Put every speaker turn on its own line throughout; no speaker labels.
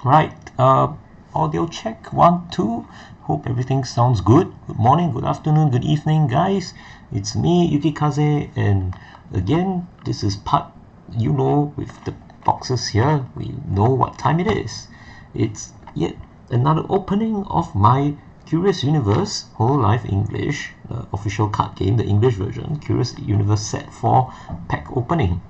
Right, audio check 1 2. Hope everything sounds good. Good morning, good afternoon, good evening, guys. It's me, Yukikaze, and again, this is part, with the boxes here, we know what time it is. It's yet another opening of my Curious Universe Hololive English, official card game, the English version, Curious Universe Set 4 pack opening.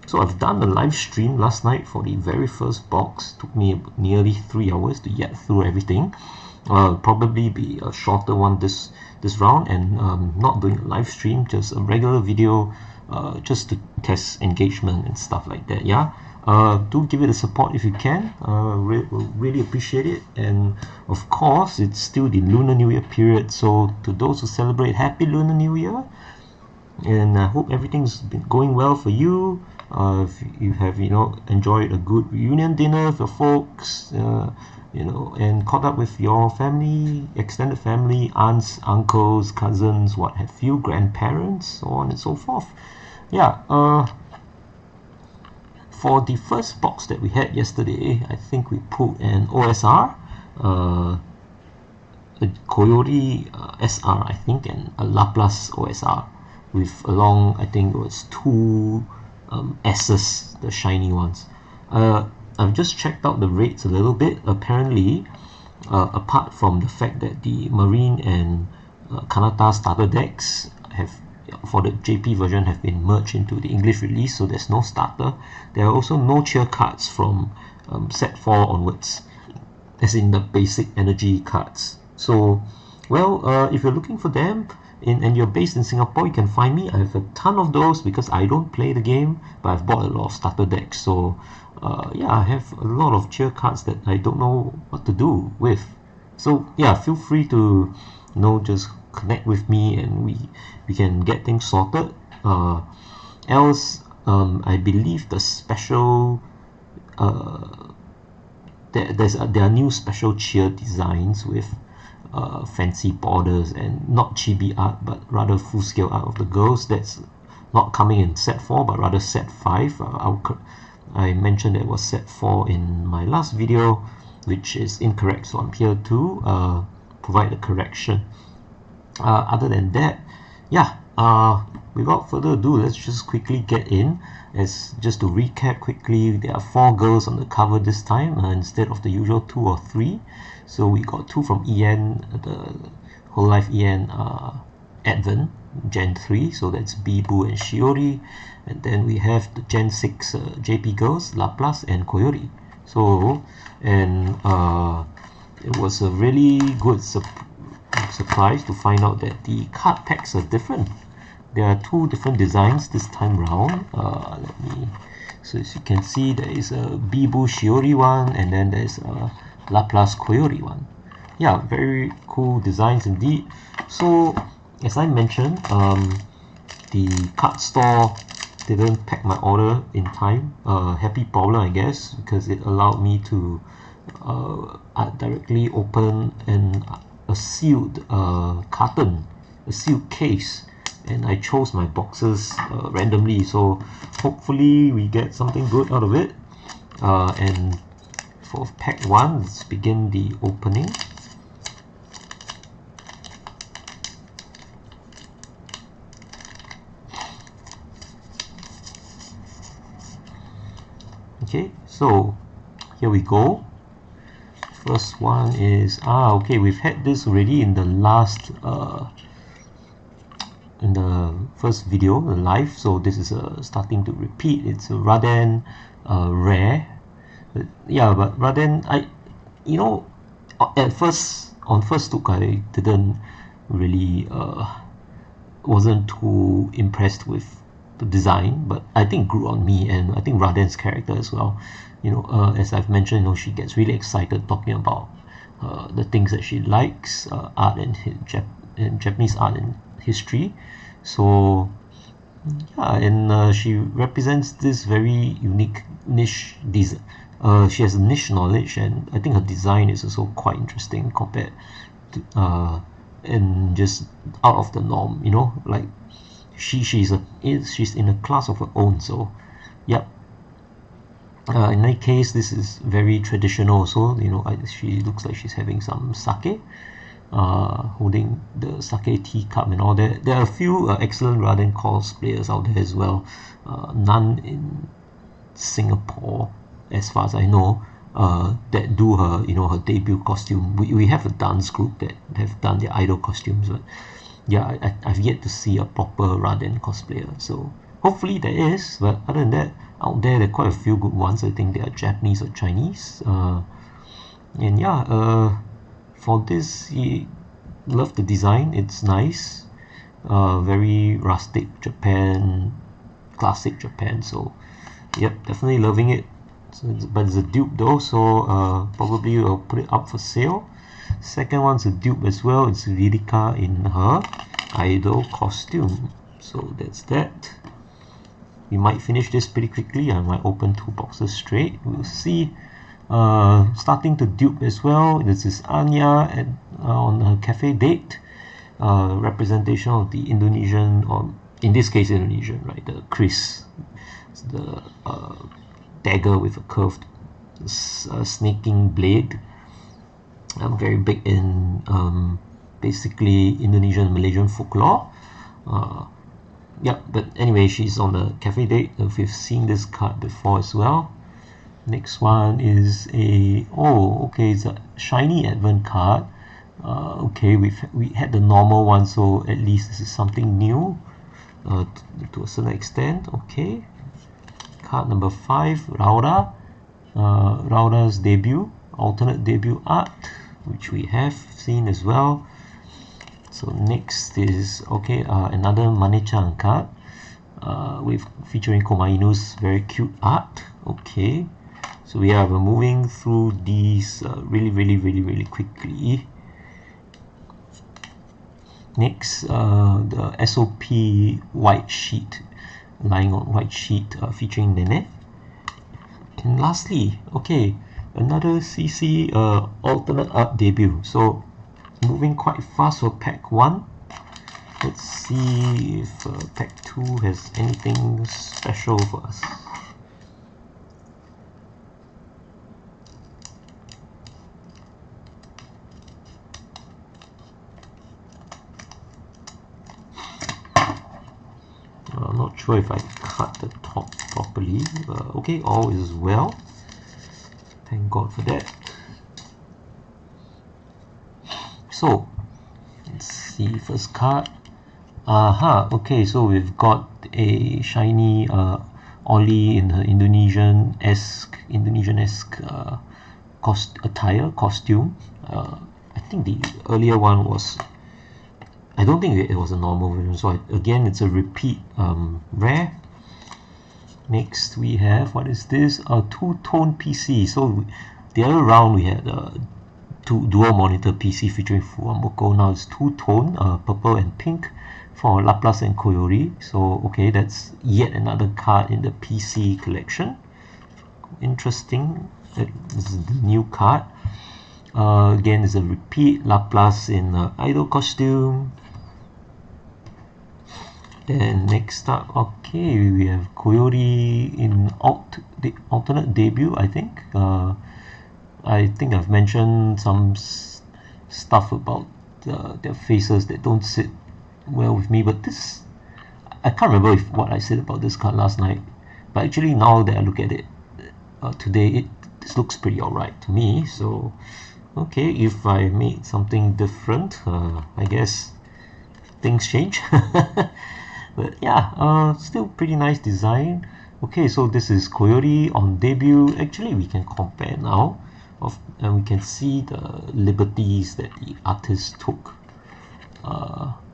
So I've done a live stream last night for the very first box. Took me nearly 3 hours to get through everything. Probably be a shorter one this round, and not doing a live stream, just a regular video, just to test engagement and stuff like that. Yeah. Do give it a support if you can. Really appreciate it. And of course, it's still the Lunar New Year period. So to those who celebrate, Happy Lunar New Year. And I hope everything's been going well for you. If you have enjoyed a good reunion dinner with your folks, and caught up with your family, extended family, aunts, uncles, cousins, what have you, grandparents, so on and so forth. Yeah. For the first box that we had yesterday, I think we pulled an OSR, a Koyori SR, I think, and a Laplace OSR with along, I think it was two S's, the shiny ones. I've just checked out the rates a little bit. Apparently, apart from the fact that the Marine and Kanata starter decks have, for the JP version, have been merged into the English release, so there's no starter. There are also no cheer cards from set 4 onwards, as in the basic energy cards. So, well, if you're looking for them, and you're based in Singapore, you can find me. I have a ton of those because I don't play the game, but I've bought a lot of starter decks. So yeah, I have a lot of cheer cards that I don't know what to do with. So yeah, feel free to just connect with me, and we can get things sorted. Else, I believe the special there are new special cheer designs with fancy borders and not chibi art, but rather full-scale art of the girls. That's not coming in set 4, but rather set 5. I mentioned that it was set 4 in my last video, which is incorrect, so I'm here to provide a correction. Other than that, yeah, without further ado, let's just quickly get in. Just to recap quickly, there are 4 girls on the cover this time, instead of the usual 2 or 3. So we got 2 from EN, the Hololive EN Advent Gen 3, so that's Bibu and Shiori. And then we have the Gen 6 JP girls, Laplace and Koyori. So, and it was a really good surprise to find out that the card packs are different. There are 2 different designs this time round. So as you can see, there is a Bibu Shiori one, and then there's a Laplace Koyori one. Yeah, very cool designs indeed. So as I mentioned, the card store didn't pack my order in time. Happy problem, I guess, because it allowed me to directly open a sealed carton, a sealed case, and I chose my boxes randomly. So hopefully we get something good out of it. And for pack 1, let's begin the opening. Okay, so here we go. First one is okay, we've had this already in the last in the first video, the live, so this is starting to repeat. It's a Raden rare. Yeah, but Raden, at first, on first look, I didn't really wasn't too impressed with the design, but I think it grew on me, and I think Raden's character as well. As I've mentioned, she gets really excited talking about the things that she likes, art and Japanese art and history. So yeah, and she represents this very unique niche design. She has a niche knowledge, and I think her design is also quite interesting compared to and just out of the norm. Like she's in a class of her own. So yep. In any case, this is very traditional also. You know, she looks like she's having some sake, holding the sake teacup and all that. There are a few excellent Raden cosplayers out there as well. None in Singapore, as far as I know, that do her, you know, her debut costume. We have a dance group that have done their idol costumes, but yeah, I've yet to see a proper Raden cosplayer. So hopefully there is, but other than that, out there are quite a few good ones. I think they are Japanese or Chinese. And yeah, for this, love the design. It's nice, very rustic Japan, classic Japan. So yep, definitely loving it. So but it's a dupe though, so probably I'll put it up for sale. Second one's a dupe as well. It's Ririka in her idol costume. So that's that. We might finish this pretty quickly. I might open 2 boxes straight. We'll see. Starting to dupe as well. This is Anya on her cafe date. Representation of the Indonesian, or in this case Indonesian, right? The Chris, the dagger with a curved snaking blade. I'm very big in basically Indonesian and Malaysian folklore. Yeah, but anyway, she's on the cafe date. We've seen this card before as well. Next one is it's a shiny advent card. Okay, we had the normal one, so at least this is something new to a certain extent. Okay, card number 5, Raura. Raura's debut, alternate debut art, which we have seen as well. So next is another Mane-chan card with featuring Komainu's very cute art. Okay, so we're moving through these really quickly. Next, the SOP white sheet, lying on white sheet, featuring Nene. And lastly, another CC alternate art debut. So moving quite fast for pack 1. Let's see if pack 2 has anything special for us. I'm not sure if I cut the top properly. Okay, all is well. Thank God for that. So let's see, first card. Okay, so we've got a shiny Ollie in her Indonesian-esque costume. I think the earlier one was, I don't think it was a normal version, so again it's a repeat rare. Next we have, what is this? A 2-tone PC. So the other round we had dual monitor PC featuring Fuamoko. Now it's 2-tone, purple and pink for Laplace and Koyori. So okay, that's yet another card in the PC collection. Interesting. This is the new card. Again, it's a repeat, Laplace in idol costume. Then next up, okay, we have Koyori in the alternate debut, I think. I think I've mentioned some stuff about their faces that don't sit well with me, but this, I can't remember what I said about this card last night, but actually now that I look at it today, this looks pretty alright to me. So okay, if I made something different, I guess things change. But yeah, still pretty nice design. Okay, so this is Koyori on debut. Actually, we can compare now, and we can see the liberties that the artist took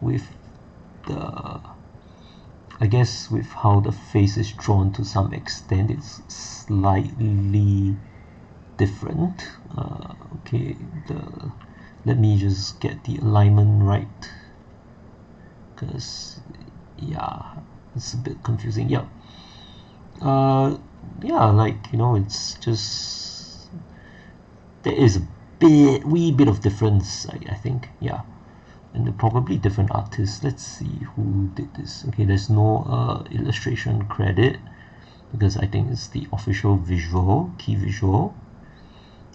with the, I guess, with how the face is drawn to some extent. It's slightly different. Okay, let me just get the alignment right, because yeah, it's a bit confusing. Yeah, like, you know, it's just, there is a wee bit of difference, I think. Yeah, and they're probably different artists. Let's see who did this. Okay, there's no illustration credit. because I think it's the official visual, key visual.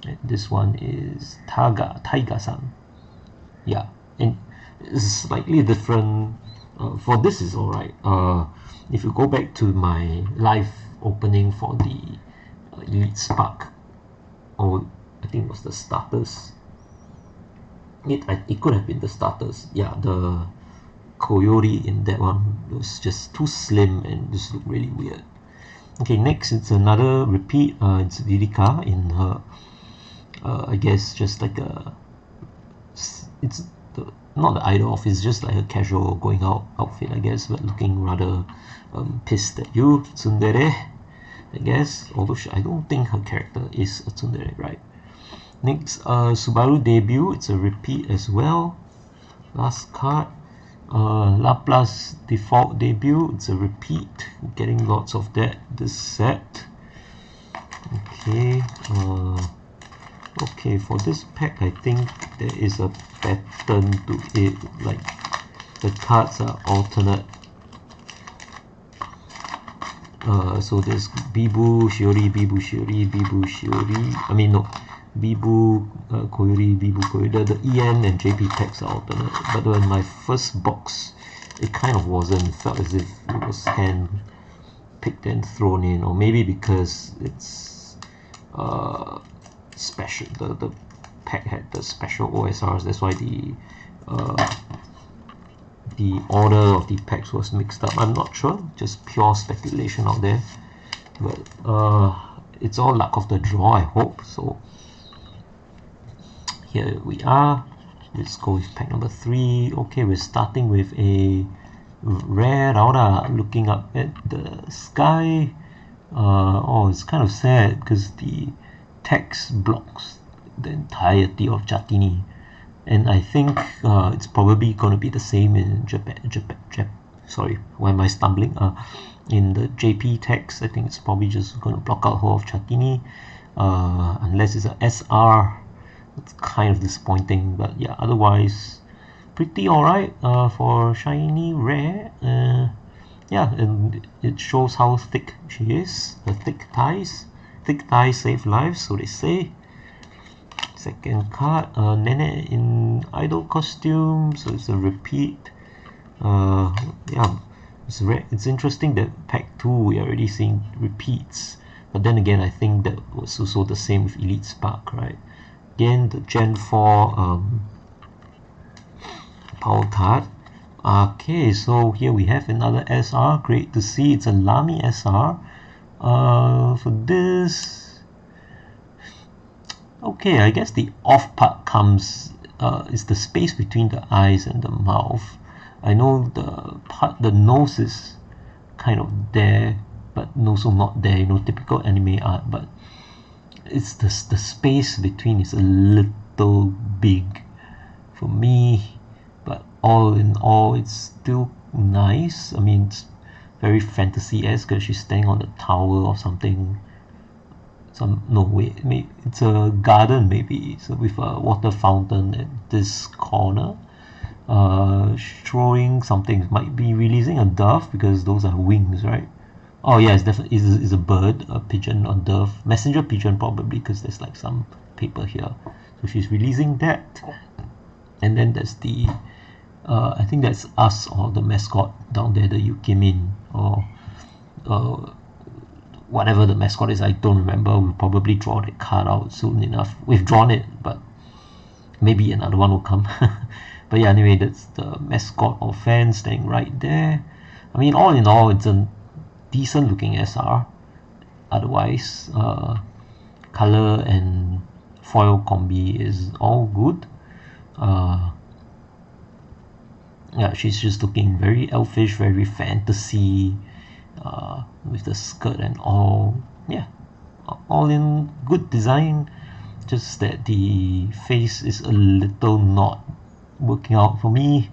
And this one is Taiga-san. Yeah, and it's slightly different. For this is alright. If you go back to my live opening for the Elite Spark, or I think it was the starters. It could have been the starters. Yeah, the Coyote in that one was just too slim and just looked really weird. Okay, next it's another repeat. It's Lirika in her, I guess just like it's not the idol of, it's just like a casual going out outfit, I guess, but looking rather pissed at you. Tsundere, I guess, although I don't think her character is a tsundere, right? Next, Subaru debut, it's a repeat as well. Last card, Laplace default debut, it's a repeat. Getting lots of that this set. Okay, okay, for this pack I think there is a pattern to it, like the cards are alternate. So there's Bibu Shiori, Bibu Shiori, Bibu Shiori, I mean no, Bibu Koyuri, Bibu Koyuri. The EN and JP packs are alternate, but when my first box it kind of wasn't. It felt as if it was hand picked and thrown in, or maybe because it's special, the pack had the special OSRs, that's why the order of the packs was mixed up. I'm not sure, just pure speculation out there, but it's all luck of the draw, I hope. So here we are. Let's go with pack number 3. Okay, we're starting with a rare Raura looking up at the sky. Oh, it's kind of sad because the text blocks the entirety of Jatini, and I think it's probably going to be the same in sorry, why am I stumbling? In the JP text, I think it's probably just going to block out whole of Jatini, unless it's a SR. It's kind of disappointing, but yeah, otherwise pretty alright for shiny rare. Yeah, and it shows how thick she is. Her thick ties save lives, so they say. Second card, Nene in idol costume, so it's a repeat. Yeah, it's interesting that pack 2 we are already seeing repeats, but then again I think that was also the same with Elite Spark, right? Again, the Gen 4 power card. Okay, so here we have another SR. Great to see. It's a Lamy SR. For this, okay, I guess the off part comes is the space between the eyes and the mouth. I know the nose is kind of there, but also not there. You know, typical anime art, but it's the space between is a little big for me, but all in all it's still nice. I mean, it's very fantasy-esque because she's standing on the tower or something. No, wait, maybe it's a garden, maybe, so with a water fountain at this corner, showing something. Might be releasing a dove because those are wings, right? Oh yeah, it's definitely is a bird, a pigeon or dove, messenger pigeon probably, because there's like some paper here. So she's releasing that, and then there's the I think that's us, or the mascot down there, the Yukimin, or whatever the mascot is. I don't remember. We'll probably draw that card out soon enough. We've drawn it, but maybe another one will come. But yeah, anyway, that's the mascot or fan standing right there. I mean, all in all, it's a decent looking SR. Otherwise, color and foil combi is all good. Yeah, she's just looking very elfish, very fantasy, with the skirt and all. Yeah, all in good design. Just that the face is a little not working out for me.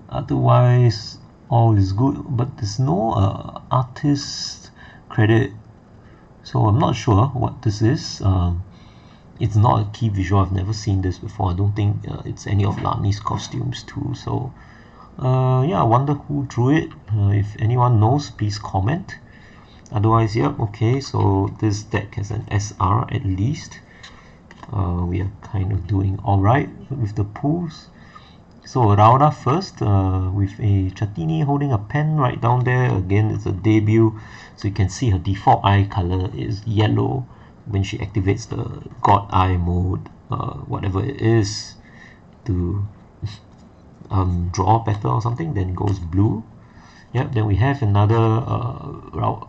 Otherwise, all is good, but there's no artist credit, so I'm not sure what this is. It's not a key visual. I've never seen this before. I don't think it's any of Lani's costumes too. So yeah, I wonder who drew it. If anyone knows, please comment. Otherwise, yep, okay, so this deck has an SR at least. We are kind of doing alright with the pools. So Rauda first, with a Chatini holding a pen right down there. Again, it's a debut, so you can see her default eye color is yellow. When she activates the God Eye mode, whatever it is, to draw better or something, then it goes blue. Yep, then we have another not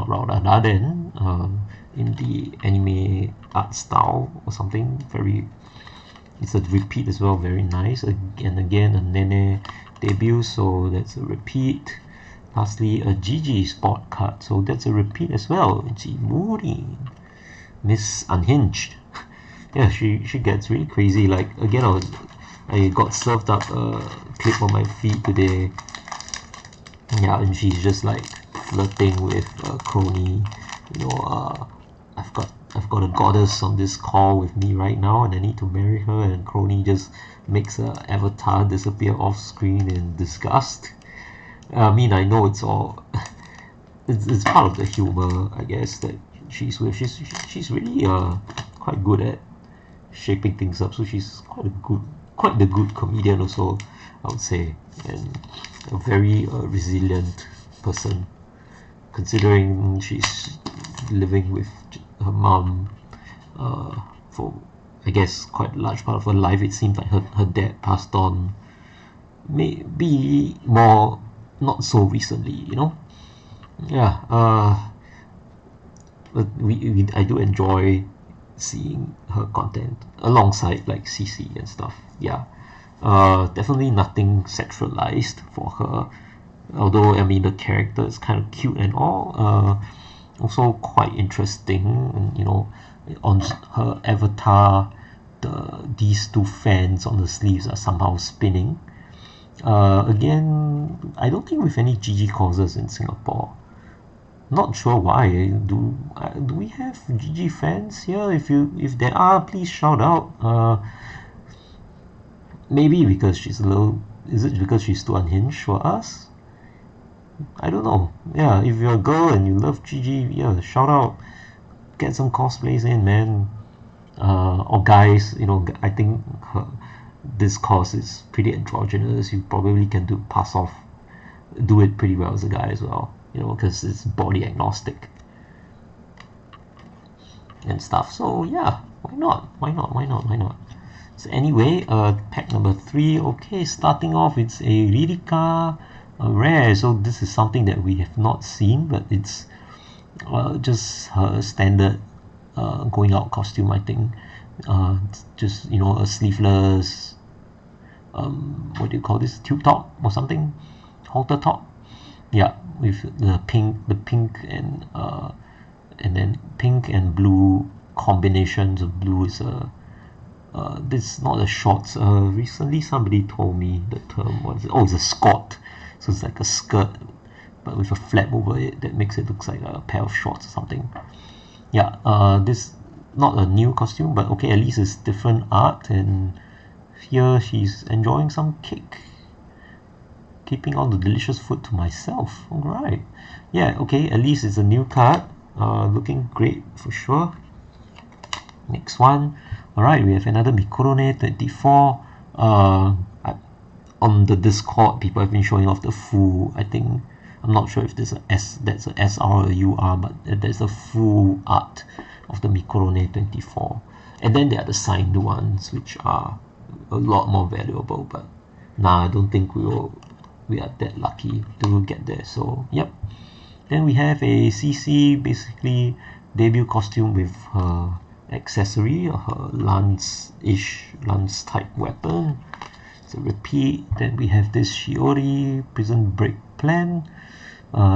Rauda, Raden, in the anime art style or something. It's a repeat as well, very nice. And again, a Nene debut, so that's a repeat. Lastly, a Gigi sport card, so that's a repeat as well. Jimuri, Miss Unhinged. Yeah, she gets really crazy. Like again, I got served up a clip on my feed today. Yeah, and she's just like flirting with Crony. You know, I've got a goddess on this call with me right now, and I need to marry her. And Crony just makes her avatar disappear off screen in disgust. I mean, I know it's all it's part of the humor, I guess, that she's with. She's really quite good at shaping things up. So she's quite the good comedian also, I would say, and a very resilient person, considering she's living with her mom for, I guess, quite a large part of her life. It seems like her dad passed on maybe more not so recently, you know. Yeah, but I do enjoy seeing her content alongside like CC and stuff. Yeah, definitely nothing sexualized for her, although I mean the character is kind of cute and all. Also quite interesting, and you know, on her avatar, these two fans on the sleeves are somehow spinning. Again, I don't think with any GG causes in Singapore. Not sure why. Do we have GG fans here? If there are, please shout out. Maybe because she's a little. Is it because she's too unhinged for us? I don't know. Yeah, if you're a girl and you love GG, yeah, shout out. Get some cosplays in, man. Or guys, you know, I think this course is pretty androgynous. You probably can do it pretty well as a guy as well, you know, because it's body agnostic and stuff. So yeah, why not? So anyway, pack number 3. Okay, starting off, it's a Ririka rare. So this is something that we have not seen, but it's just her standard going out costume, I think. Just, you know, a sleeveless what do you call this, tube top or something, halter top. Yeah, with the pink and then pink and blue combinations of blue is this is not a shorts. Recently somebody told me the term, what is it? Oh, it's a skirt. So it's like a skirt but with a flap over it that makes it look like a pair of shorts or something. Yeah, this not a new costume, but okay, at least it's different art. And here she's enjoying some cake, keeping all the delicious food to myself. Alright, yeah, okay, at least it's a new card. Looking great for sure. Next one. Alright, we have another Mikurone 24. On the Discord, people have been showing off the full, I think, I'm not sure if that's a SR or a UR, but there's a full art of the Mikurone 24. And then there are the signed ones, which are a lot more valuable, but nah, I don't think we are that lucky to get there. So yep. Then we have a CC, basically debut costume with her accessory, or her lance type weapon. It's a repeat. Then we have this Shiori prison break plan,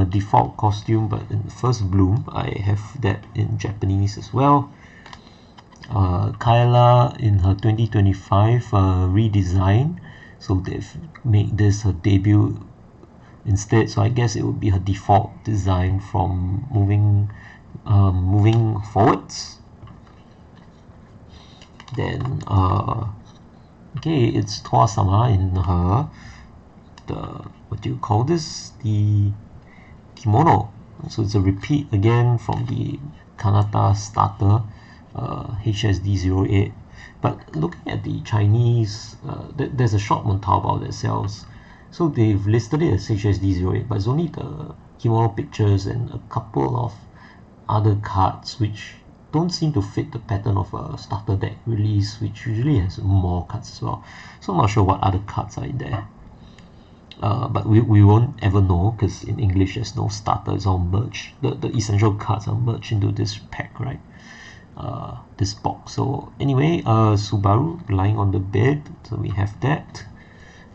default costume, but in the first bloom. I have that in Japanese as well. Kyla in her 2025 redesign, so they've made this her debut instead, so I guess it would be her default design from moving forwards. Then okay, it's Toa-sama in her, what do you call this, the kimono. So it's a repeat again from the Kanata starter, HSD08. But looking at the Chinese, there's a shop on Taobao that sells. So they've listed it as HSD08, but it's only the kimono pictures and a couple of other cards which don't seem to fit the pattern of a starter deck release, which usually has more cards as well. So I'm not sure what other cards are in there. But we won't ever know, because in English there's no starter, it's all merged. The essential cards are merged into this pack, right? This box. So anyway, Subaru lying on the bed, so we have that.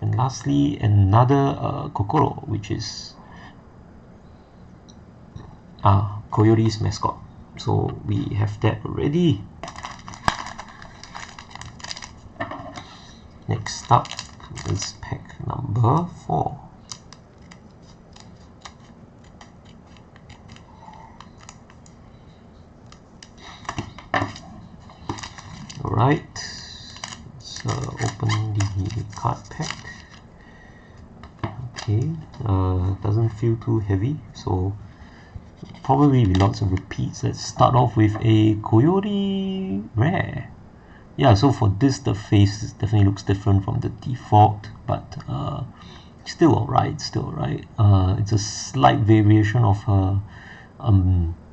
And lastly, another Kokoro, which is Coyote's mascot. So we have that already. Next up is pack number 4. Alright, let's open the card pack. Okay, doesn't feel too heavy, so probably be lots of repeats. Let's start off with a Coyote rare. Yeah, so for this, the face definitely looks different from the default, but still alright, it's a slight variation of her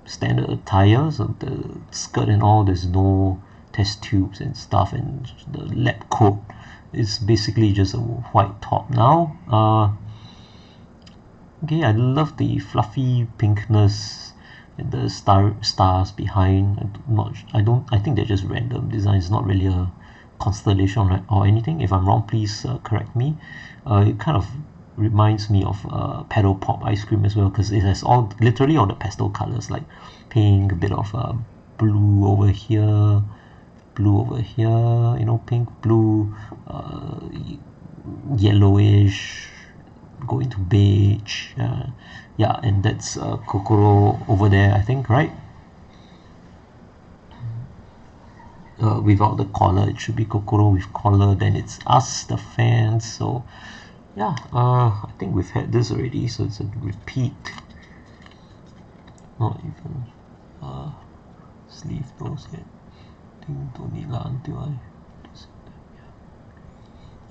standard attire. So the skirt and all, there's no test tubes and stuff, and the lab coat is basically just a white top now. Okay, I love the fluffy pinkness and the stars behind. I think they're just random designs, not really a constellation or anything. If I'm wrong, please correct me. It kind of reminds me of Paddle Pop ice cream as well, because it has literally all the pastel colors, like pink, a bit of blue over here, you know, pink, blue, yellowish, going to beige. Yeah, and that's Kokoro over there, I think, right? Without the collar, it should be Kokoro with collar, then it's us, the fans. So yeah, I think we've had this already, so it's a repeat. Not even sleeve those yet. I think don't need lah until I.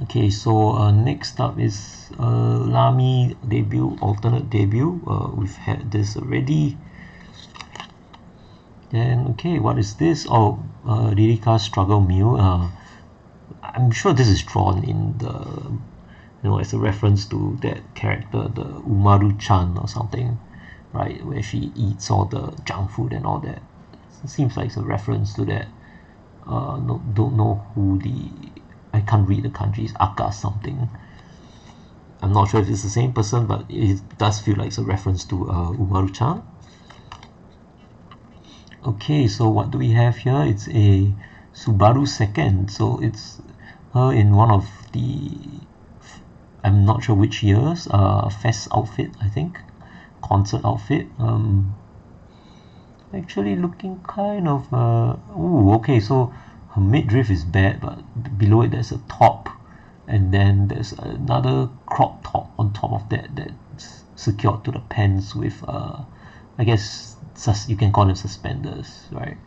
Okay, so next up is Lamy debut, alternate debut. We've had this already. Then okay, what is this? Oh, Ririka Struggle Meal. I'm sure this is drawn in the, you know, as a reference to that character, the Umaru-chan or something, right? Where she eats all the junk food and all that. It seems like it's a reference to that. No, don't know who I can't read the kanji, Aka something. I'm not sure if it's the same person, but it does feel like it's a reference to Umaru-chan. Okay, so what do we have here? It's a Subaru second, so it's her in one of the, I'm not sure which years, fest outfit, I think, concert outfit. Actually looking kind of okay, so her midriff is bad, but below it there's a top, and then there's another crop top on top of that that's secured to the pants with I guess you can call them suspenders, right?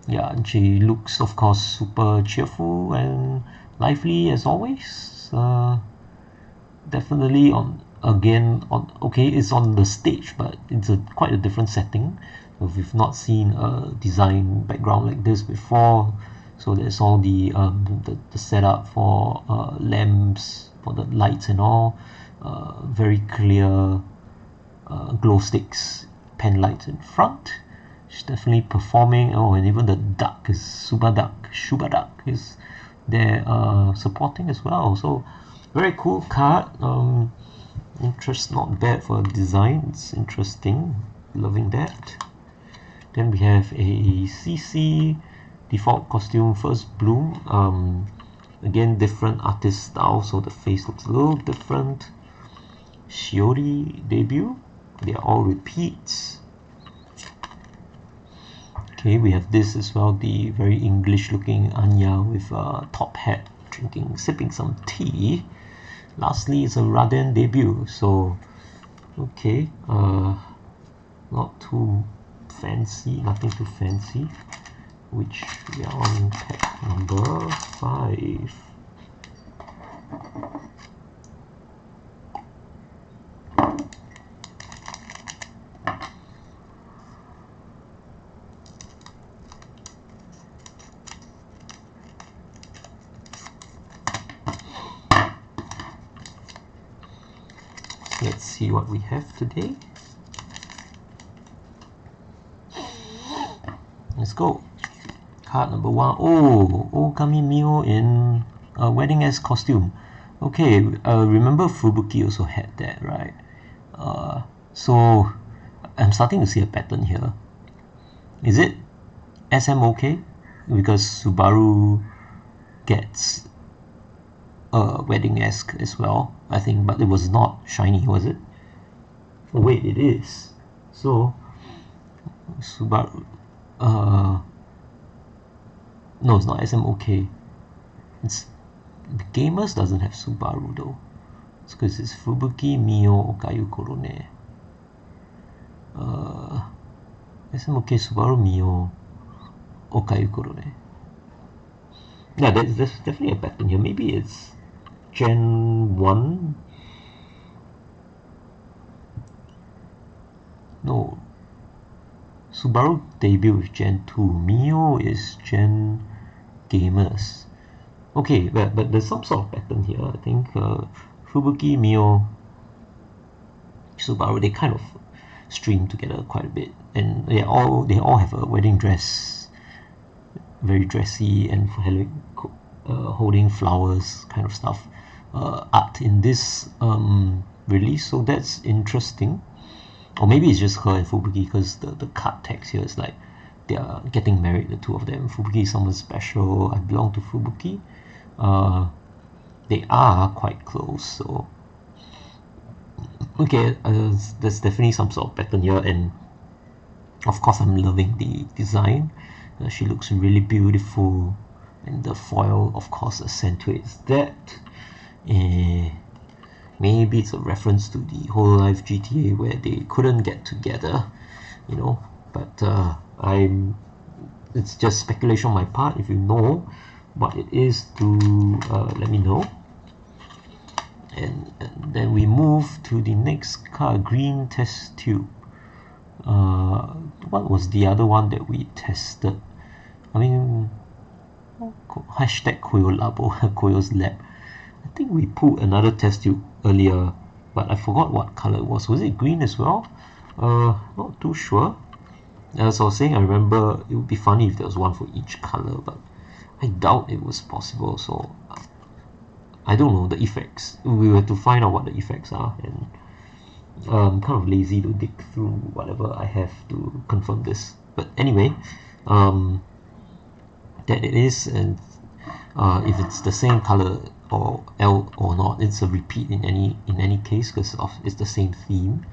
Yeah, and she looks, of course, super cheerful and lively as always. Definitely it's on the stage, but it's quite a different setting. We've not seen a design background like this before. So there's all the setup for lamps, for the lights and all. Very clear glow sticks, pen lights in front. She's definitely performing. Oh, and even the duck is Shuba duck is there supporting as well. So very cool card. Interest not bad for design. It's interesting. Loving that. Then we have a CC default costume first bloom. Again, different artist style, so the face looks a little different. Shiori debut. They are all repeats. Okay, we have this as well, the very English looking Anya with a top hat, sipping some tea. Lastly, it's a Raden debut. So okay, not too fancy, nothing too fancy, which we are on pack number 5. Let's see what we have today. Let's go. Card number 1. Oh, Okami Mio in a wedding-esque costume. Okay, remember Fubuki also had that, right? So I'm starting to see a pattern here. Is it SMOK? Because Subaru gets wedding-esque as well, I think, but it was not shiny, was it? Oh wait, it is. So Subaru, no, it's not SMOK. It's the Gamers doesn't have Subaru though. It's because it's Fubuki Mio Okayu Korone. SMOK Subaru Mio Okayu Korone. Yeah, there's definitely a pattern here. Maybe it's Gen 1. No, Subaru debut with Gen 2. Mio is Gen Gamers. Okay, but there's some sort of pattern here. I think Fubuki, Mio, Subaru, they kind of string together quite a bit, and they all have a wedding dress, very dressy and holding flowers kind of stuff art in this release. So that's interesting. Or maybe it's just her and Fubuki, because the card text here is like they are getting married, the two of them. Fubuki is someone special. I belong to Fubuki. They are quite close, so okay, there's definitely some sort of pattern here, and of course I'm loving the design. She looks really beautiful, and the foil of course accentuates that. Maybe it's a reference to the Hololive GTA where they couldn't get together, you know, but it's just speculation on my part. If you know what it is, to let me know. And then we move to the next card, green test tube. What was the other one that we tested? I mean, hashtag Koyo Labo, Koyo's Lab. I think we pulled another test tube earlier, but I forgot what color it was. Was it green as well? Not too sure. As I was saying, I remember it would be funny if there was one for each color, but I doubt it was possible. So I don't know the effects. We were to find out what the effects are, and I'm kind of lazy to dig through whatever I have to confirm this. But anyway, that it is, and if it's the same color or L or not, it's a repeat in any case, because it's the same theme.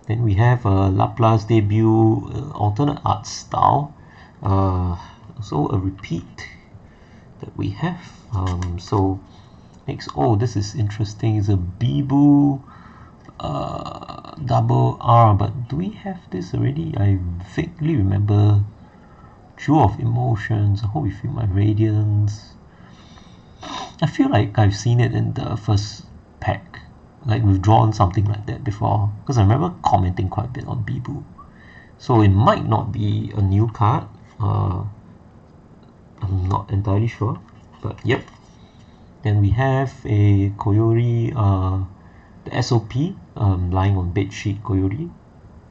Then we have Laplace debut alternate art style, so a repeat that we have. So next, oh, this is interesting. It's a Bibu double R, but do we have this already? I vaguely remember Jewel of Emotions, I Hope You Feel My Radiance. I feel like I've seen it in the first pack, like we've drawn something like that before, because I remember commenting quite a bit on Bibu. So it might not be a new card, I'm not entirely sure, but yep. Then we have a Koyori, the SOP, lying on bedsheet Koyori.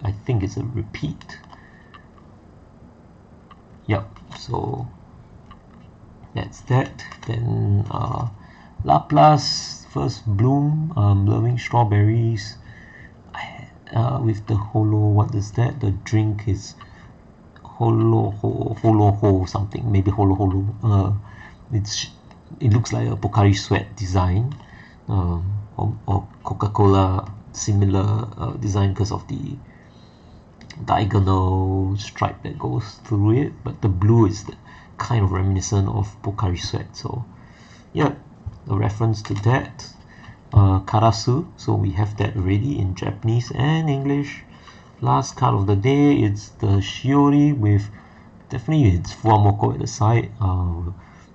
I think it's a repeat. Yep, so that's that. Then Laplace First Bloom, Loving Strawberries, with the holo, what is that? The drink is holo something, maybe holo. It looks like a Pocari Sweat design, or Coca-Cola similar design because of the diagonal stripe that goes through it, but the blue is kind of reminiscent of Pocari Sweat. So yeah, a reference to that. Karasu, so we have that already in Japanese and English. Last card of the day, it's the Shiori with definitely its Fuamoko at the side.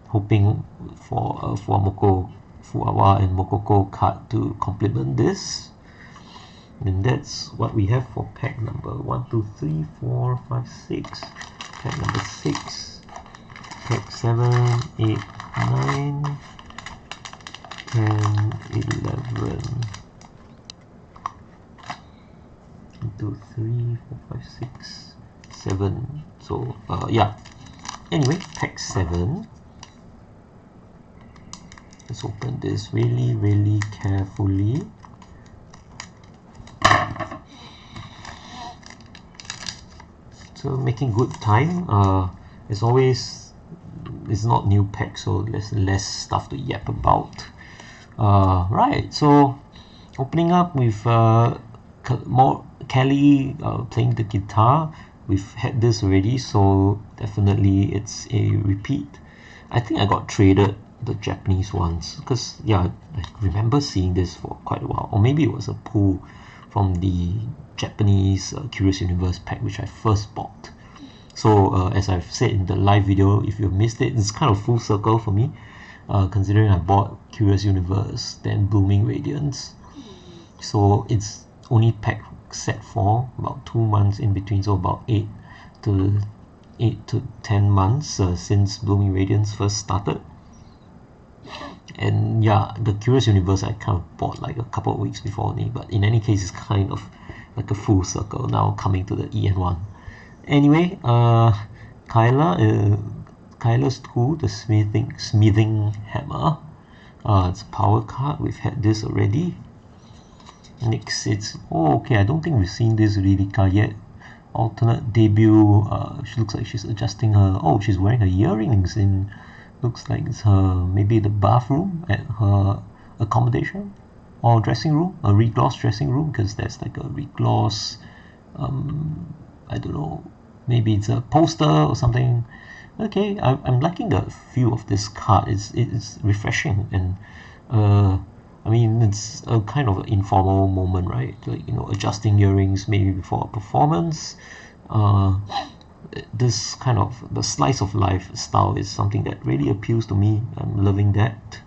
Hoping for a Fuamoko, Fuawa, and Mokoko card to complement this. And that's what we have for pack number 1, 2, 3, 4, 5, 6. Pack number 6. Pack 7, 8, 9, 10, 11. 1, 2, 3, 4, 5, 6, 7. So yeah. Anyway, pack 7. Let's open this really carefully. So making good time. As always, it's not new pack, so there's less stuff to yap about. Right, so opening up with more Kelly playing the guitar. We've had this already, so definitely it's a repeat. I think I got traded the Japanese ones because yeah, I remember seeing this for quite a while, or maybe it was a pull from the Japanese Curious Universe pack which I first bought. So as I've said in the live video, if you missed it, it's kind of full circle for me, considering I bought Curious Universe, then Blooming Radiance. So it's only pack set for about 2 months in between, so about 8 to 10 months since Blooming Radiance first started. And yeah, the Curious Universe I kind of bought like a couple of weeks before only, but in any case it's kind of like a full circle now coming to the EN1. Anyway, Kyla's tool, the smithing hammer. It's a power card. We've had this already. Next, it's okay. I don't think we've seen this Rilika yet. Alternate debut. She looks like she's adjusting her. Oh, she's wearing her earrings in. Looks like it's her maybe the bathroom at her accommodation or dressing room, a regloss dressing room, because there's like a regloss. I don't know. Maybe it's a poster or something. Okay, I'm liking the feel of this card. It's refreshing, and I mean it's a kind of informal moment, right? Like, you know, adjusting earrings maybe before a performance. This kind of the slice of life style is something that really appeals to me. I'm loving that.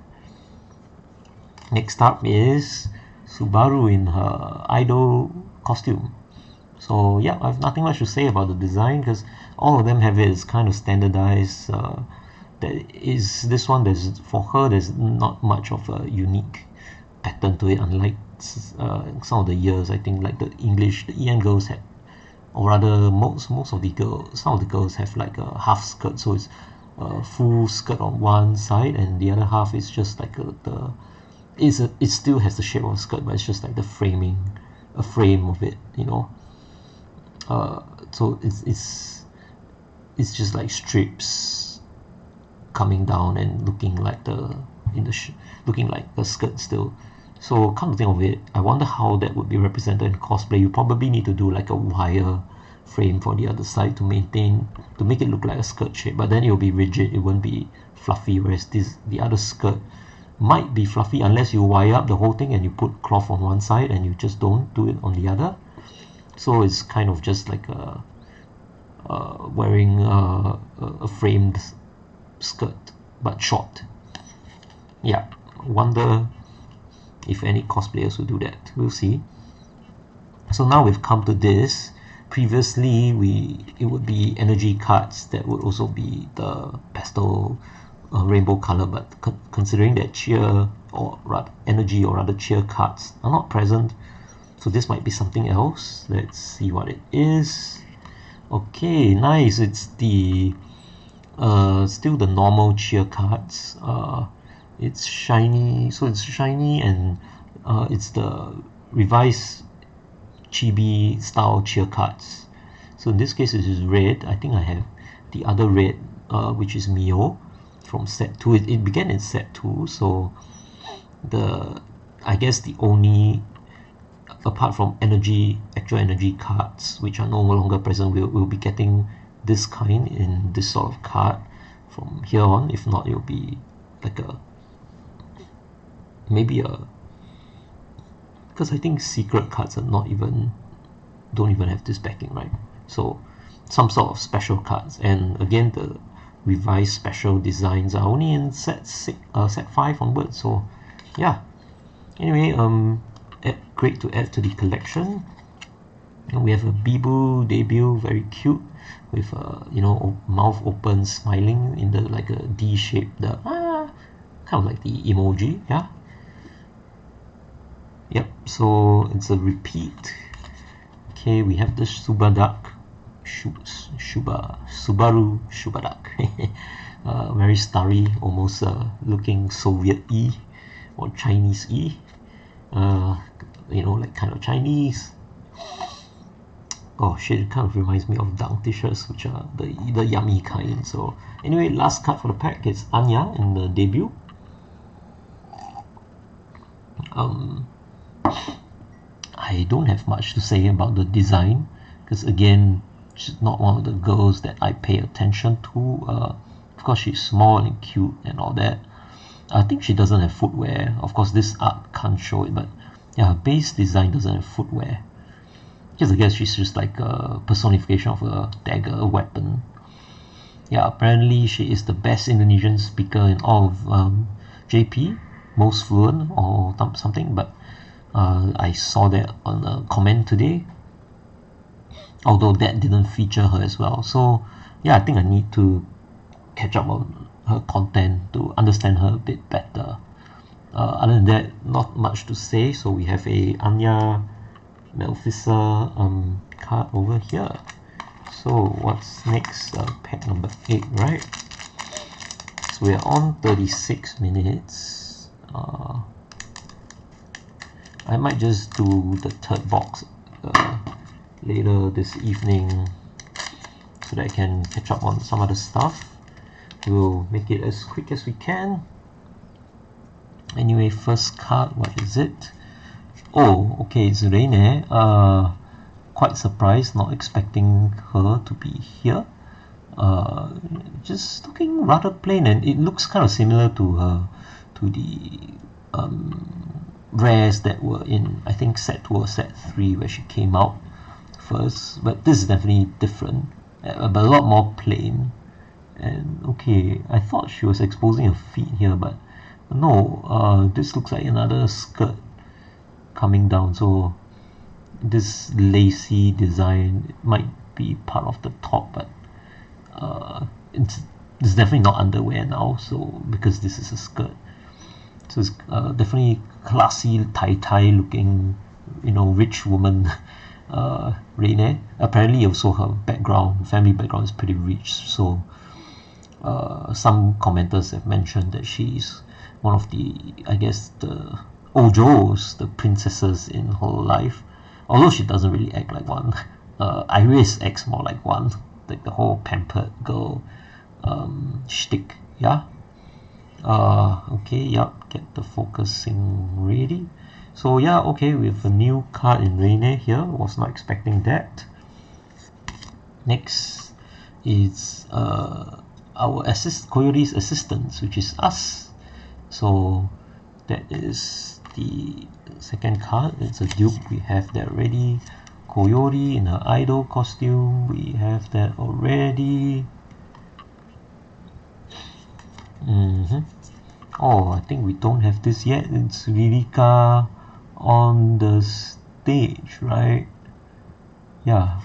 Next up is Subaru in her idol costume. So yeah, I have nothing much to say about the design because all of them have it. It's kind of standardized. There is this one. There's for her. There's not much of a unique pattern to it, unlike some of the years. I think like the EN girls had, or rather most of the girls, some of the girls have like a half skirt, so it's a full skirt on one side, and the other half is just like it still has the shape of a skirt, but it's just like the a frame of it, you know. So it's just like strips coming down and looking like looking like a skirt still. So come to think of it, I wonder how that would be represented in cosplay. You probably need to do like a wire frame for the other side to make it look like a skirt shape, but then it will be rigid, it won't be fluffy, whereas the other skirt might be fluffy unless you wire up the whole thing and you put cloth on one side and you just don't do it on the other. So it's kind of just like wearing a framed skirt but short. Yeah, wonder if any cosplayers will do that. We'll see. So now we've come to this. Previously it would be energy cards that would also be the pastel rainbow color, but considering that cheer or rather energy or rather cheer cards are not present, so this might be something else. Let's see what it is. Okay, nice. It's the still the normal cheer cards. It's shiny, so it's shiny, and it's the revised chibi style cheer cards. So in this case it is red. I think I have the other red, which is Mio from set 2. It began in set 2, so I guess the only, apart from actual energy cards which are no longer present, we'll be getting this kind in this sort of card from here on. If not, it'll be like because I think secret cards are not even don't even have this backing, right? So some sort of special cards, and again the revised special designs are only in set 5 onwards. So yeah, anyway, great to add to the collection. And we have a Bibu debut, very cute, with you know, mouth open, smiling in the like a D shape, the kind of like the emoji, yeah. Yep, so it's a repeat. Okay, we have the Subaru Subadak. Very starry, almost looking Soviet-y or Chinese-y. You know, like kind of Chinese. Oh shit, it kind of reminds me of Dunk t-shirts, which are the yummy kind. So anyway, last card for the pack is Anya in the debut. I don't have much to say about the design, because again, she's not one of the girls that I pay attention to. Of course, she's small and cute and all that. I think she doesn't have footwear. Of course, this art can't show it, but yeah, her base design doesn't have footwear. Because I guess she's just like a personification of a dagger, a weapon. Yeah, apparently she is the best Indonesian speaker in all of JP, most fluent or something, but I saw that on a comment today, although that didn't feature her as well. So yeah, I think I need to catch up on her content to understand her a bit better. Other than that, not much to say. So we have a Anya Melfissa card over here. So what's next? Pack number 8, right? So we're on 36 minutes. I might just do the third box later this evening so that I can catch up on some other stuff. We'll make it as quick as we can. Anyway, first card, what is it? Oh, okay, it's Reine. Quite surprised, not expecting her to be here. Just looking rather plain, and it looks kind of similar to the rares that were in, I think, set 2 or set 3 where she came out first, but this is definitely different, but a lot more plain. And okay, I thought she was exposing her feet here, but no, this looks like another skirt coming down. So this lacy design might be part of the top, but it's definitely not underwear now, so because this is a skirt. So it's definitely classy, tie looking, you know, rich woman. Reine. Apparently also her family background is pretty rich, so some commenters have mentioned that she's one of the, I guess, the Ojos, the princesses in Hololive, although she doesn't really act like one. Iris acts more like one, like the whole pampered girl shtick, yeah. Okay, yep, get the focusing ready. So yeah, okay, we have a new card in Reine here, was not expecting that. Next is our Coyote's assistants, which is us. So that is the second card. It's a dupe, we have that already. Coyote in her idol costume, we have that already. Oh, I think we don't have this yet. It's Ririka on the stage, right? Yeah.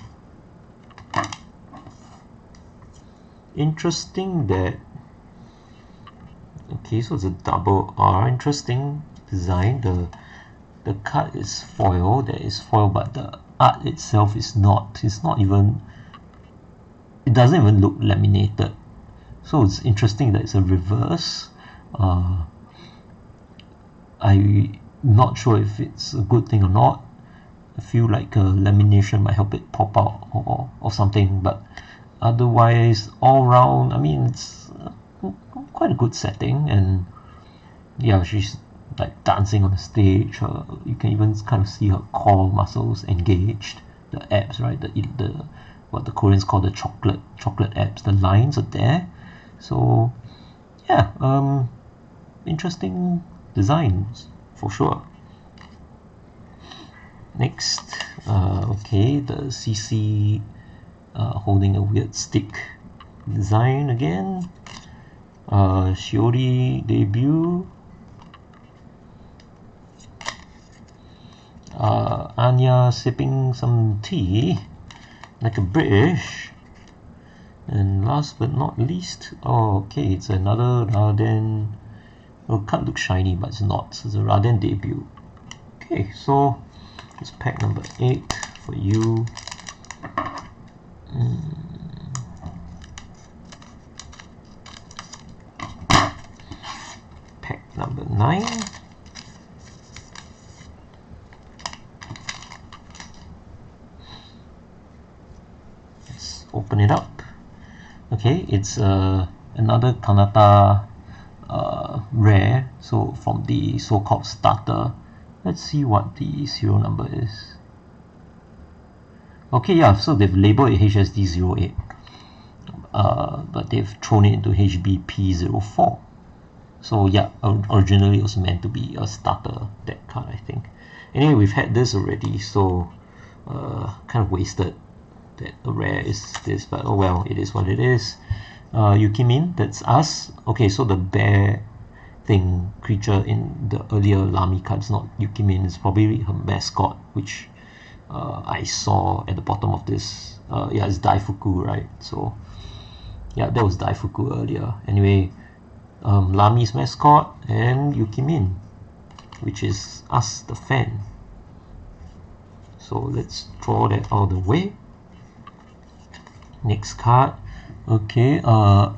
Interesting that. Okay, so it's a double R. Interesting design. The card is foil. There is foil, but the art itself is not. It's not even. It doesn't even look laminated. So it's interesting that it's a reverse. I'm not sure if it's a good thing or not. I feel like a lamination might help it pop out or something, but otherwise, all round, I mean, it's quite a good setting, and yeah, she's like dancing on the stage. You can even kind of see her core muscles engaged, the abs, right? The what the Koreans call the chocolate abs. The lines are there, so yeah, interesting designs for sure. Next, Okay, the CC holding a weird stick design again. Shiori debut. Anya sipping some tea like a British. And last but not least, oh okay, it's another Raden. Well, it can't look shiny, but it's not. So it's a Raden debut. Okay, so it's pack number 8 for you. Pack number 9. Let's open it up. Okay, it's another Kanata rare, so from the so-called starter. Let's see what the serial number is. Okay, yeah, so they've labeled it HSD08, but they've thrown it into HBP04. So yeah, originally it was meant to be a starter deck card, I think. Anyway, we've had this already, so kind of wasted that a rare is this, but oh well, it is what it is. Yukimin, that's us. Okay, so the bear thing creature in the earlier Lami cards, not Yukimin, is probably her mascot, which I saw at the bottom of this. Yeah, it's Daifuku, right? So yeah, that was Daifuku earlier. Anyway, Lami's mascot and Yukimin, which is us, the fan. So let's draw that out of the way. Next card. Okay,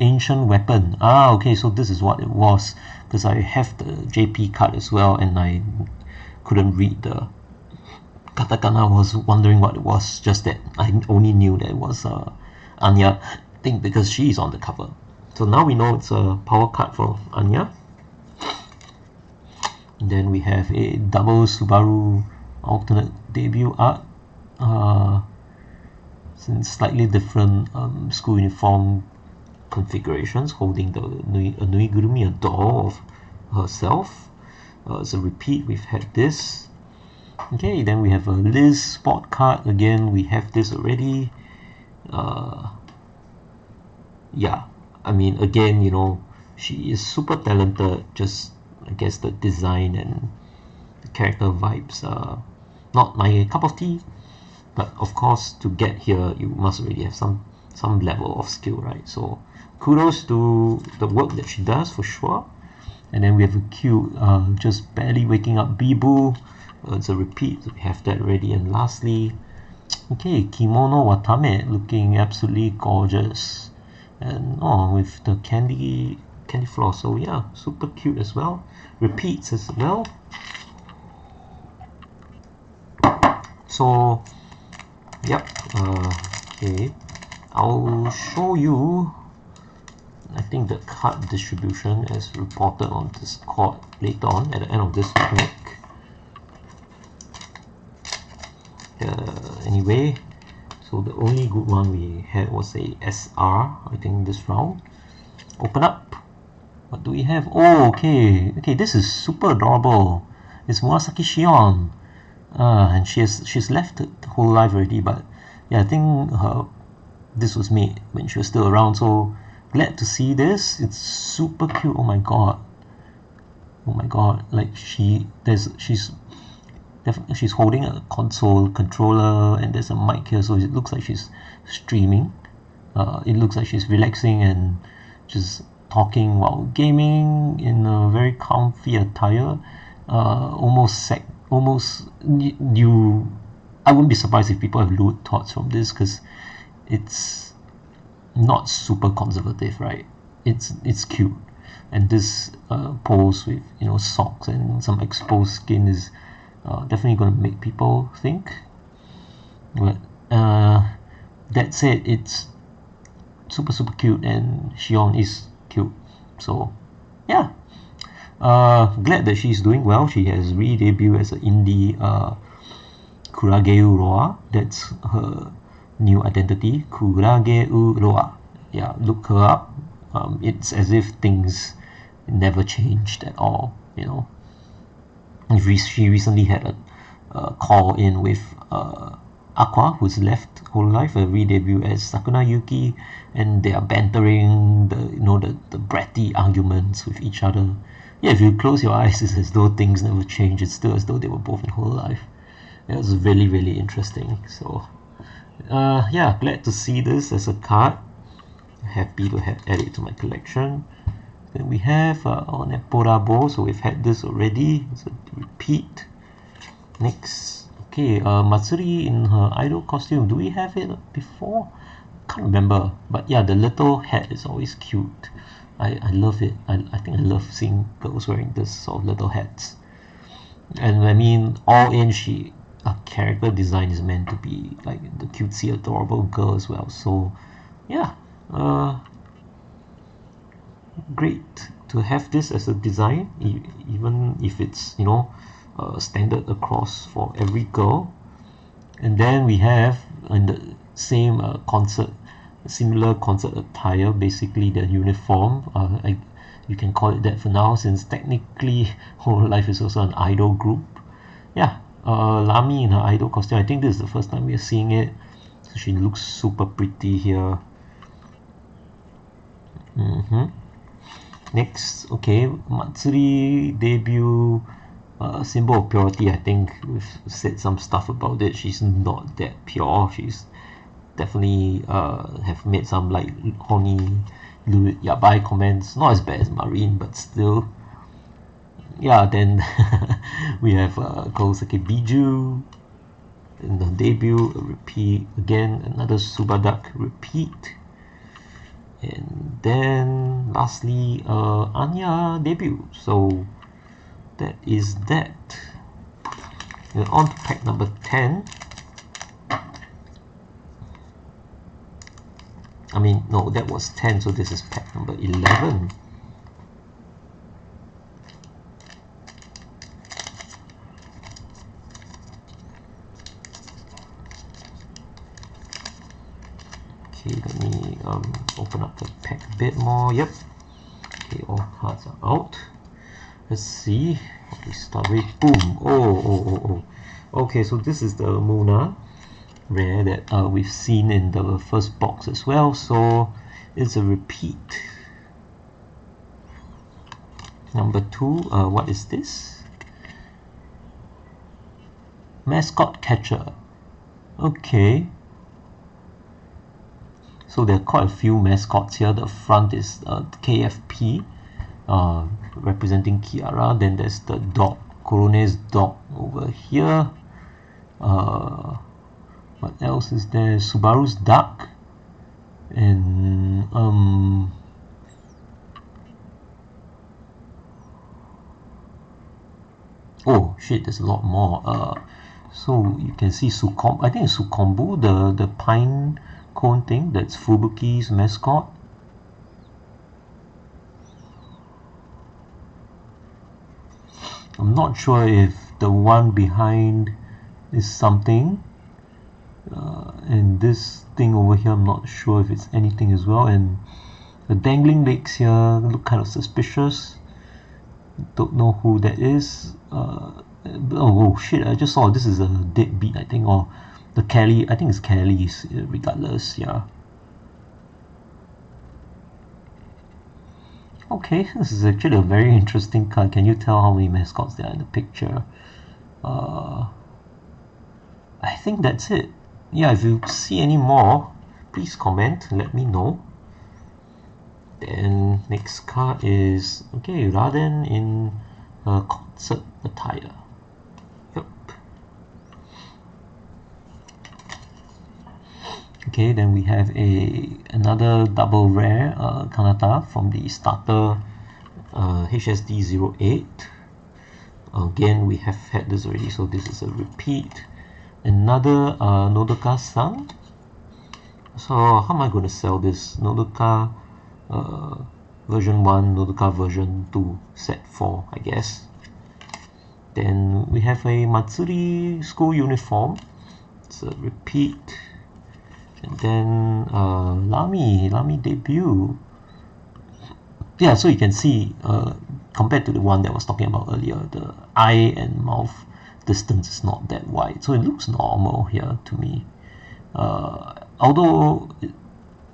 ancient weapon. Okay, so this is what it was, because I have the JP card as well and I couldn't read the katakana. I was wondering what it was, just that I only knew that it was Anya, I think because she is on the cover. So now we know it's a power card for Anya. And then we have a double Subaru alternate debut art. Slightly different school uniform configurations, holding the Nuigurumi, a doll of herself. It's a repeat, we've had this. Okay, then we have a Liz sport card. Again, we have this already. Yeah, I mean, again, you know, she is super talented, just I guess the design and the character vibes are not my cup of tea. But of course, to get here, you must really have some level of skill, right? So kudos to the work that she does for sure. And then we have a cute, just barely waking up Bibu. It's a repeat, so we have that ready. And lastly, okay, Kimono Watame, looking absolutely gorgeous, and with the candy floss. So yeah, super cute as well. Repeats as well. So yep, okay, I'll show you, I think, the card distribution as reported on Discord later on at the end of this week. Anyway, so the only good one we had was a SR, I think, this round. Open up. What do we have? Oh, okay, this is super adorable. It's Murasaki Shion. And she's left Hololive already, but yeah, I think this was made when she was still around, so glad to see this. It's super cute. Oh my god, like she's holding a console controller and there's a mic here, so it looks like she's streaming. It looks like she's relaxing and just talking while gaming in a very comfy attire. I wouldn't be surprised if people have lewd thoughts from this, because it's not super conservative, right? It's cute, and this pose with socks and some exposed skin is definitely going to make people think. But that said, it's super cute, and Shion is cute, so yeah. Glad that she's doing well. She has re-debuted as an indie Kurageu Roa. That's her new identity, Kurageu Roa. Yeah, look her up. It's as if things never changed at all. She recently had call in with Aqua, who's left Hololive, re-debut as Sakuna Yuki, and they are bantering the bratty arguments with each other. Yeah, if you close your eyes, it's as though things never change. It's still as though they were both in Hololive. It was really, really interesting. So, yeah, glad to see this as a card. Happy to add it to my collection. Then we have Oneporabo, so we've had this already. It's a repeat. Next, okay, Matsuri in her idol costume. Do we have it before? Can't remember, but yeah, the little hat is always cute. I love it. I think I love seeing girls wearing this sort of little hats. And I mean, all in, her character design is meant to be like the cutesy, adorable girl as well. So, yeah, great to have this as a design, even if it's standard across for every girl. And then we have in the same similar concert attire, basically their uniform. You can call it that for now, since technically Hololive is also an idol group. Yeah, Lami in her idol costume. I think this is the first time we are seeing it. So she looks super pretty here. Next, okay, Matsuri debut, symbol of purity. I think we've said some stuff about it. She's not that pure. She's definitely have made some like horny, lewd, yabai comments. Not as bad as Marine, but still. Yeah, then we have Kosake Biju in the debut, a repeat. Again, another Subadak repeat. And then lastly, Anya debut. So that is that. We're on to pack number 10. I mean, no, that was 10, so this is pack number 11. Okay, let me open up the pack a bit more. Yep. Okay, all cards are out. Let's see. Okay, start with boom. Oh. Okay, so this is the Muna rare that we've seen in the first box as well. So it's a repeat. Number 2. What is this? Mascot catcher. Okay. So there are quite a few mascots here. The front is KFP, representing Kiara. Then there's the dog, Korone's dog over here. What else is there? Subaru's duck. And oh shit, there's a lot more. So you can see I think it's Sukombu, the pine cone thing. That's Fubuki's mascot. I'm not sure if the one behind is something, and this thing over here, I'm not sure if it's anything as well. And the dangling legs here look kind of suspicious. Don't know who that is. Oh shit, I just saw this is a deadbeat, I think, or the Kelly. I think it's Kelly's, regardless. Yeah. Okay, this is actually a very interesting card. Can you tell how many mascots there are in the picture? I think that's it. Yeah, if you see any more, please comment, let me know. Then next card is, okay, Raden in concert attire. Yep. Okay, then we have another double rare Kanata from the starter HSD08. Again, we have had this already, so this is a repeat. Another Nodoka-san. So how am I going to sell this? Nodoka version 1, Nodoka version 2, set 4, I guess. Then we have a Matsuri school uniform. It's a repeat. And then Lami debut. Yeah, so you can see compared to the one that I was talking about earlier, the eye and mouth distance is not that wide, so it looks normal here to me. Although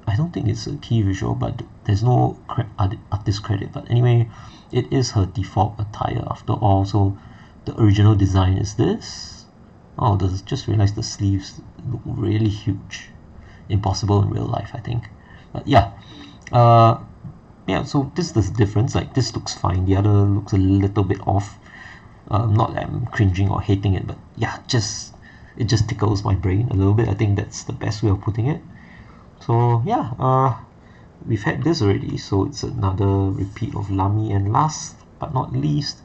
I don't think it's a key visual, but there's no artist credit. But anyway, it is her default attire after all. So the original design is this. Oh, just realized the sleeves look really huge. Impossible in real life, I think. But yeah, yeah. So this is the difference. Like this looks fine. The other looks a little bit off. Not that I'm cringing or hating it, but yeah, it just tickles my brain a little bit. I think that's the best way of putting it. So yeah, we've had this already, so it's another repeat of Lamy. And last but not least,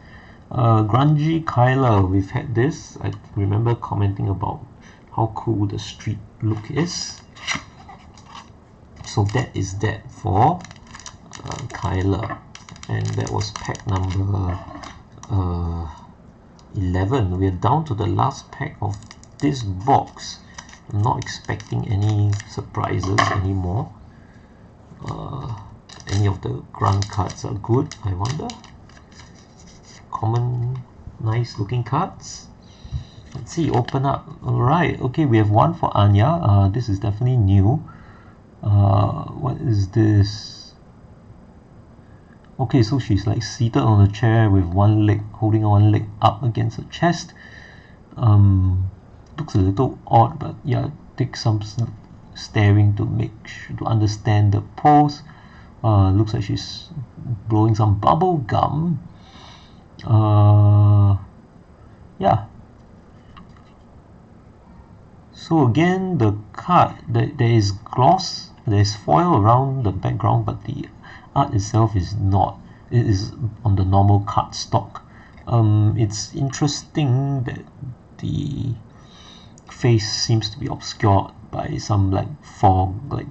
Grungy Kyler. We've had this. I remember commenting about how cool the street look is. So that is that for Kyler, and that was pack number 11. We're down to the last pack of this box. I'm not expecting any surprises anymore. Any of the grunt cards are good, I wonder. Common, nice looking cards. Let's see, open up. Alright, okay, we have one for Anya. This is definitely new. What is this? Okay, so she's like seated on a chair with one leg, holding one leg up against her chest. Looks a little odd, but yeah, take some staring to understand the pose. Looks like she's blowing some bubble gum. Yeah. So again, the card, there is gloss, there is foil around the background, but the art itself is not. It is on the normal cardstock. It's interesting that the face seems to be obscured by some like fog, like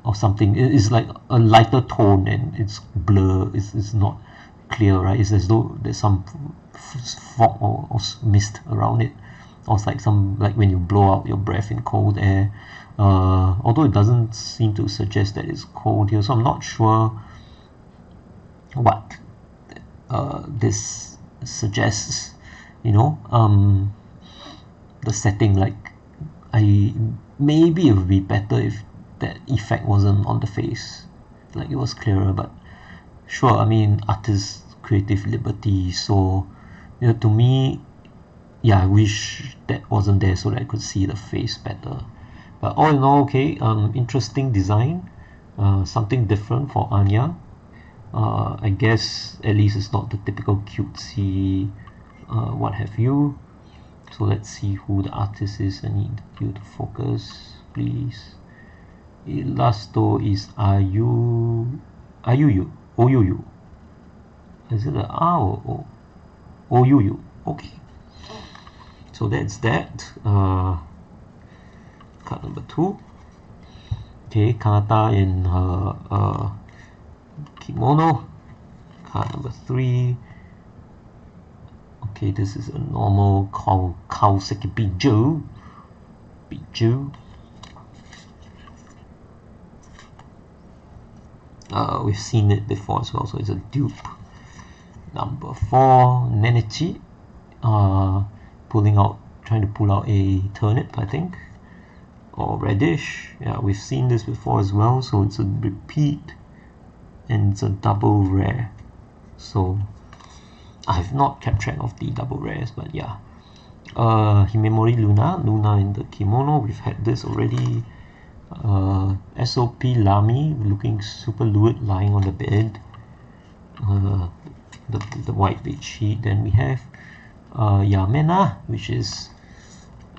or something. It is like a lighter tone and it's blur. It's not clear, right? It's as though there's some fog or mist around it, or it's like when you blow out your breath in cold air. Although it doesn't seem to suggest that it's cold here, so I'm not sure what this suggests. The setting, like maybe it would be better if that effect wasn't on the face, like it was clearer, but sure, I mean, artists' creative liberty, so to me, yeah, I wish that wasn't there so that I could see the face better. But all in all, okay, interesting design, something different for Anya. I guess at least it's not the typical cutesy what have you. So let's see who the artist is. I need you to focus, please. Illusto is Oyuyu. Is it a R or O? Oyuyu. Okay. So that's that. Card number 2. Okay, Kanata in her kimono. Card number 3. Okay, this is a normal Kaoseki Biju. We've seen it before as well, so it's a dupe. Number 4, Nenichi, trying to pull out a turnip, I think, or radish. Yeah, we've seen this before as well, so it's a repeat, and it's a double rare. So I've not kept track of the double rares, but yeah. Himemori Luna in the kimono. We've had this already. SOP Lamy looking super lewd, lying on the bed. The white bed sheet. Then we have Yamena, which is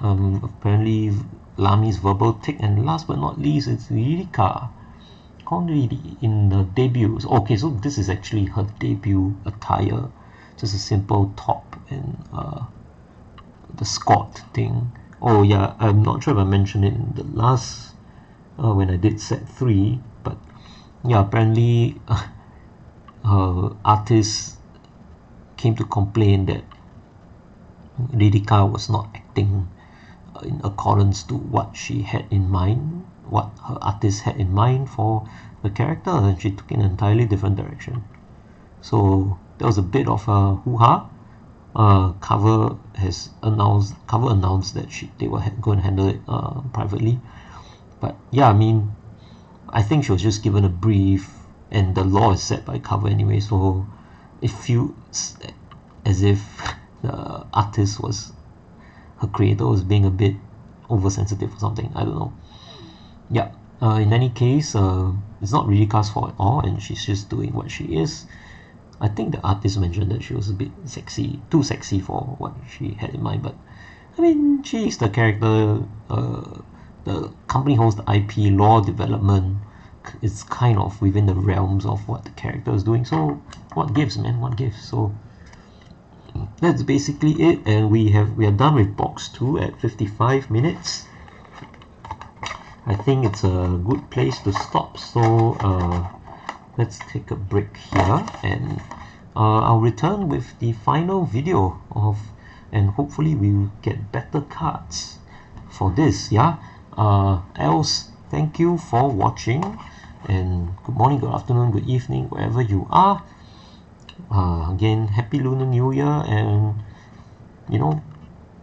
apparently Lamy's verbal tick. And last but not least, it's Ririka Konriri in the debut. Okay, so this is actually her debut attire. Just a simple top and the Scott thing. Oh yeah, I'm not sure if I mentioned it in the last when I did set 3, but yeah, apparently artists came to complain that Ririka was not acting in accordance to what she had in mind, what her artist had in mind for the character, and she took an entirely different direction. So there was a bit of a hoo-ha Cover announced that they were going to handle it privately. But yeah, I mean, I think she was just given a brief, and the law is set by Cover anyway, so it feels as if the artist her creator was being a bit oversensitive or something. I don't know. Yeah. In any case, it's not really Ka's fault at all, and she's just doing what she is. I think the artist mentioned that she was a bit too sexy for what she had in mind, but I mean, she's the character. The company holds the IP. Law development is kind of within the realms of what the character is doing. So what gives, man? What gives? So that's basically it, and we are done with box 2 at 55 minutes. I think it's a good place to stop. So let's take a break here, and I'll return with the final video and hopefully we'll get better cards for this. Yeah. Else, thank you for watching, and good morning, good afternoon, good evening, wherever you are. Again, happy Lunar New Year, and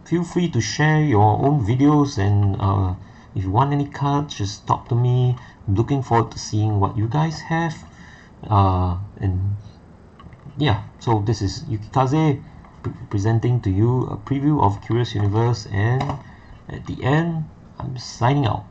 feel free to share your own videos, and if you want any cards, just talk to me. I'm looking forward to seeing what you guys have. And yeah, so this is Yukikaze presenting to you a preview of Curious Universe, and at the end, I'm signing out.